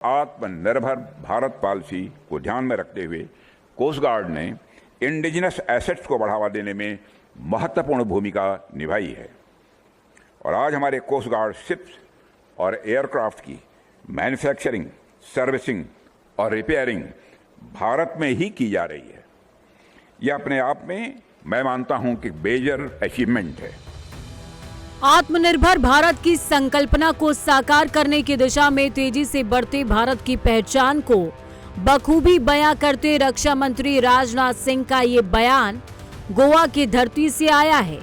आत्मनिर्भर भारत पॉलिसी को ध्यान में रखते हुए कोस्ट गार्ड ने इंडिजिनस एसेट्स को बढ़ावा देने में महत्वपूर्ण भूमिका निभाई है और आज हमारे कोस्ट गार्ड शिप्स और एयरक्राफ्ट की मैन्युफैक्चरिंग, सर्विसिंग और रिपेयरिंग भारत में ही की जा रही है। यह अपने आप में मैं मानता हूं कि मेजर अचीवमेंट है। आत्मनिर्भर भारत की संकल्पना को साकार करने की दिशा में तेजी से बढ़ते भारत की पहचान को बखूबी बयां करते रक्षा मंत्री राजनाथ सिंह का ये बयान गोवा की धरती से आया है,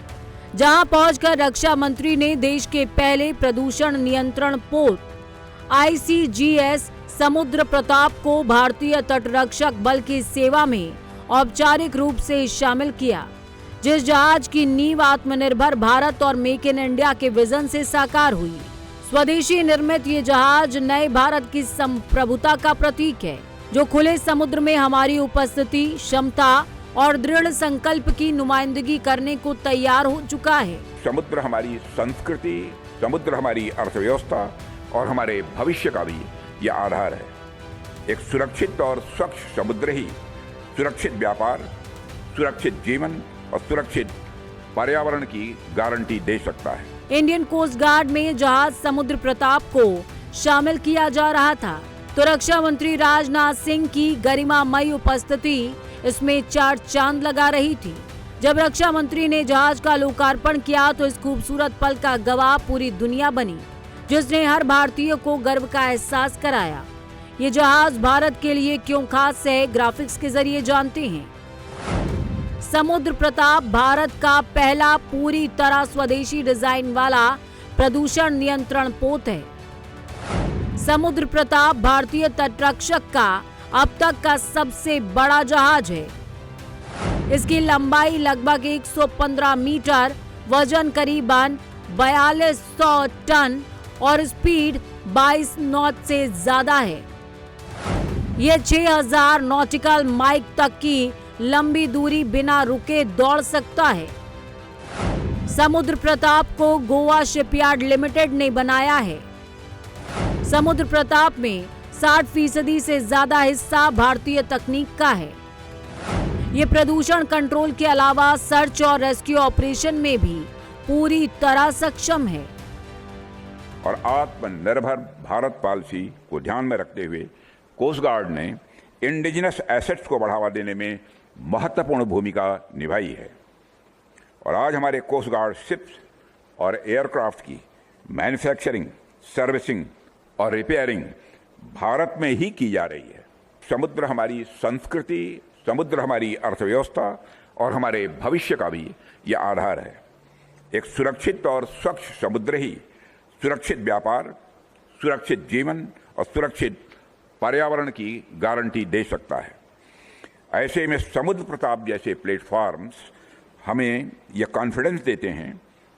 जहां पहुंचकर रक्षा मंत्री ने देश के पहले प्रदूषण नियंत्रण पोत ICGS समुद्र प्रताप को भारतीय तटरक्षक बल की सेवा में औपचारिक रूप से शामिल किया, जिस जहाज की नींव आत्मनिर्भर भारत और मेक इन इंडिया के विजन से साकार हुई। स्वदेशी निर्मित ये जहाज नए भारत की संप्रभुता का प्रतीक है, जो खुले समुद्र में हमारी उपस्थिति, क्षमता और दृढ़ संकल्प की नुमाइंदगी करने को तैयार हो चुका है। समुद्र हमारी संस्कृति, समुद्र हमारी अर्थव्यवस्था और हमारे भविष्य का भी यह आधार है। एक सुरक्षित और स्वच्छ समुद्र ही सुरक्षित व्यापार, सुरक्षित जीवन और सुरक्षित पर्यावरण की गारंटी दे सकता है। इंडियन कोस्ट गार्ड में जहाज समुद्र प्रताप को शामिल किया जा रहा था, तो रक्षा मंत्री राजनाथ सिंह की गरिमामयी उपस्थिति इसमें चार चांद लगा रही थी। जब रक्षा मंत्री ने जहाज का लोकार्पण किया तो इस खूबसूरत पल का गवाह पूरी दुनिया बनी, जिसने हर भारतीय को गर्व का एहसास कराया। ये जहाज भारत के लिए क्यों खास है, ग्राफिक्स के जरिए जानते हैं। समुद्र प्रताप भारत का पहला पूरी तरह स्वदेशी डिजाइन वाला प्रदूषण नियंत्रण पोत है। समुद्र प्रताप भारतीय तटरक्षक का अब तक का सबसे बड़ा जहाज है। इसकी लंबाई लगभग 115 मीटर, वजन करीबन 4200 टन और स्पीड 22 नॉट से ज्यादा है। यह 6000 नॉटिकल माइल तक की लंबी दूरी बिना रुके दौड़ सकता है। समुद्र प्रताप को गोवा शिपयार्ड लिमिटेड ने बनाया है। समुद्र प्रताप में 60% से ज्यादा हिस्सा भारतीय तकनीक का है। ये प्रदूषण कंट्रोल के अलावा सर्च और रेस्क्यू ऑपरेशन में भी पूरी तरह सक्षम है। और आत्मनिर्भर भारत पॉलिसी को ध्यान में रखते हुए कोस्ट गार्ड ने इंडिजिनस एसेट्स को बढ़ावा देने में महत्वपूर्ण भूमिका निभाई है और आज हमारे कोस्ट गार्ड शिप्स और एयरक्राफ्ट की मैन्युफैक्चरिंग, सर्विसिंग और रिपेयरिंग भारत में ही की जा रही है। समुद्र हमारी संस्कृति, समुद्र हमारी अर्थव्यवस्था और हमारे भविष्य का भी यह आधार है। एक सुरक्षित और स्वच्छ समुद्र ही सुरक्षित व्यापार, सुरक्षित जीवन और सुरक्षित पर्यावरण की गारंटी दे सकता है। ऐसे में समुद्र प्रताप जैसे प्लेटफॉर्म्स हमें यह कॉन्फिडेंस देते हैं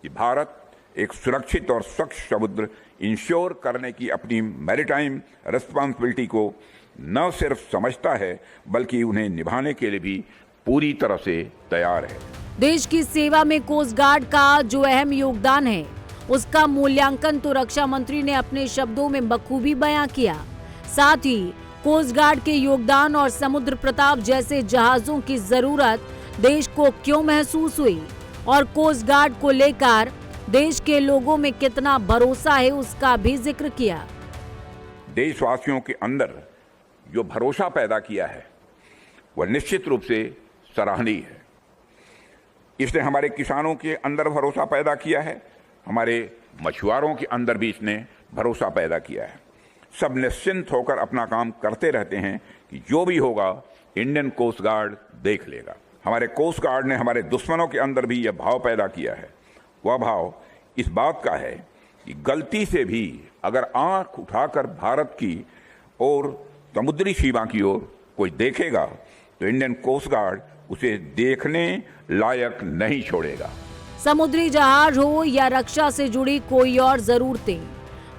कि भारत एक सुरक्षित और स्वच्छ समुद्र इंश्योर करने की अपनी मैरीटाइम रिस्पॉन्सिबिलिटी को न सिर्फ समझता है बल्कि उन्हें निभाने के लिए भी पूरी तरह से तैयार है। देश की सेवा में कोस्ट गार्ड का जो अहम योगदान है, उसका मूल्यांकन तो रक्षा मंत्री ने अपने शब्दों में बखूबी बयां किया। साथ ही कोस्ट गार्ड के योगदान और समुद्र प्रताप जैसे जहाजों की जरूरत देश को क्यों महसूस हुई और कोस्ट गार्ड को लेकर देश के लोगों में कितना भरोसा है, उसका भी जिक्र किया। देशवासियों के अंदर जो भरोसा पैदा किया है वह निश्चित रूप से सराहनीय है। इसने हमारे किसानों के अंदर भरोसा पैदा किया है, हमारे मछुआरों के अंदर भी इसने भरोसा पैदा किया है। सब निश्चिंत होकर अपना काम करते रहते हैं कि जो भी होगा इंडियन कोस्ट गार्ड देख लेगा। हमारे कोस्ट गार्ड ने हमारे दुश्मनों के अंदर भी यह भाव पैदा किया है। वह भाव इस बात का है कि गलती से भी अगर आंख उठाकर भारत की और समुद्री सीमा की ओर कोई देखेगा तो इंडियन कोस्ट गार्ड उसे देखने लायक नहीं छोड़ेगा। समुद्री जहाज हो या रक्षा से जुड़ी कोई और जरूरतें,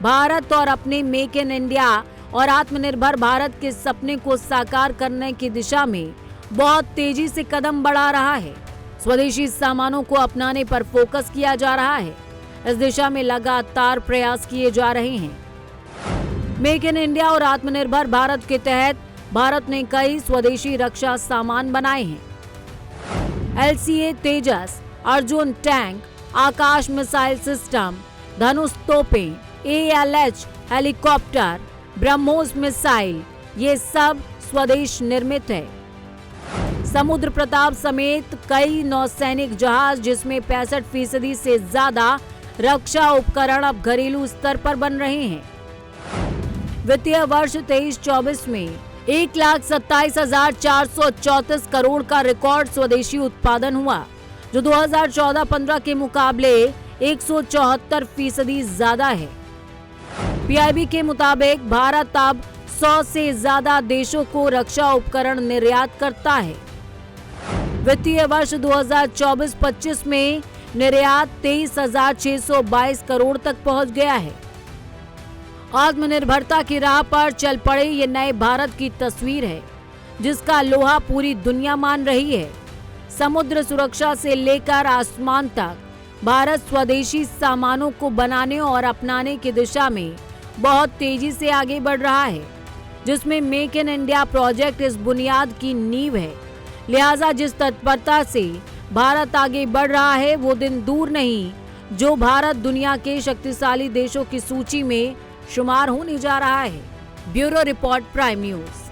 भारत और अपने मेक इन इंडिया और आत्मनिर्भर भारत के सपने को साकार करने की दिशा में बहुत तेजी से कदम बढ़ा रहा है। स्वदेशी सामानों को अपनाने पर फोकस किया जा रहा है। इस दिशा में लगातार प्रयास किए जा रहे हैं। मेक इन इंडिया और आत्मनिर्भर भारत के तहत भारत ने कई स्वदेशी रक्षा सामान बनाए हैं। LCA तेजस, अर्जुन टैंक, आकाश मिसाइल सिस्टम, धनुष तोपें, ALH हेलीकॉप्टर, ब्रह्मोस मिसाइल, ये सब स्वदेश निर्मित है। समुद्र प्रताप समेत कई नौसैनिक जहाज, जिसमें 65% से ज्यादा रक्षा उपकरण अब घरेलू स्तर पर बन रहे हैं। वित्तीय वर्ष 23-24 में 1,27,434 करोड़ का रिकॉर्ड स्वदेशी उत्पादन हुआ, जो 2014-15 के मुकाबले 174% ज्यादा है। PIB के मुताबिक भारत अब 100 से ज्यादा देशों को रक्षा उपकरण निर्यात करता है। वित्तीय वर्ष 2024-25 में निर्यात 23,622 करोड़ तक पहुंच गया है। आत्मनिर्भरता की राह पर चल पड़े ये नए भारत की तस्वीर है, जिसका लोहा पूरी दुनिया मान रही है। समुद्र सुरक्षा से लेकर आसमान तक भारत स्वदेशी सामानों को बनाने और अपनाने की दिशा में बहुत तेजी से आगे बढ़ रहा है, जिसमें मेक इन इंडिया प्रोजेक्ट इस बुनियाद की नींव है। लिहाजा जिस तत्परता से भारत आगे बढ़ रहा है, वो दिन दूर नहीं जो भारत दुनिया के शक्तिशाली देशों की सूची में शुमार होने जा रहा है। Bureau report, prime news.